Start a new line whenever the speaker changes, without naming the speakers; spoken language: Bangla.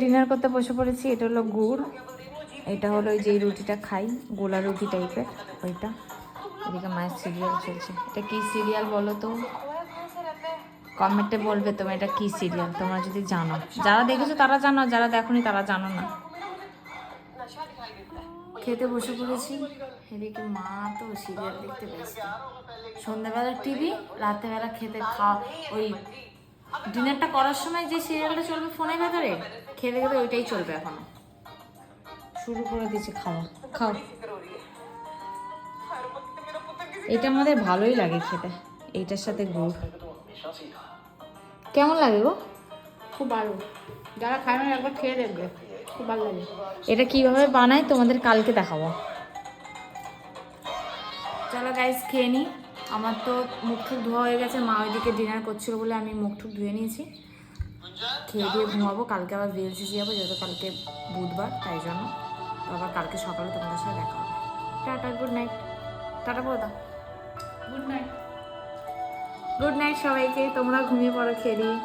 ডিনার করতে বসে পড়েছি। এটা হলো গুড়, এটা হলো ওই যে রুটিটা খাই গোলা রুটি টাইপের ওইটা। এদিকে মায়ের সিরিয়াল চলছে। এটা কি সিরিয়াল বলো তো, কমেন্টে বলবে তোমরা এটা কি সিরিয়াল, তোমরা যদি জানো। যারা দেখেছো তারা জানো, যারা দেখোনি তারা জানো না। খেতে বসে পড়েছি। এদিকে মা তো সিরিয়াল দেখতে ব্যস্ত। সন্ধ্যাবেলা টিভি, রাতেরবেলা খেতে খাওয়া ওই ডিনারটা করার সময় যে সিরিয়ালটা চলবে ফোনের ভেতরে, খেতে খেতে ওইটাই চলবে। এখনো শুরু করে দিয়েছি খাওয়া। খাও, এটা আমাদের ভালোই লাগে খেতে, এইটার সাথে গুড়। কেমন লাগে গো?
খুব ভালো, যারা খায় না একবার খেয়ে দেখবে, খুব ভালো লাগে।
এটা কিভাবে বানায় তোমাদের কালকে দেখাবো। চলো গাইস খেয়ে নিই। আমার তো মুখ টুক ধোয়া হয়ে গেছে, মা ওইদিকে ডিনার করছিল বলে আমি মুখ টুক ধুয়ে নিয়েছি। খেয়ে দিয়ে ঘুমাবো, কালকে আবার ভিএলসিসি যাবো, যেহেতু কালকে বুধবার, তাই জন্য। তো আবার কালকে সকালে তোমাদের সাথে দেখা হবে। Tata, good night. টাটা বলে দাও।
Good night.
গুড নাইট সবাইকে, তোমরা ঘুমিয়ে পড়ো খেয়ে দিয়ে।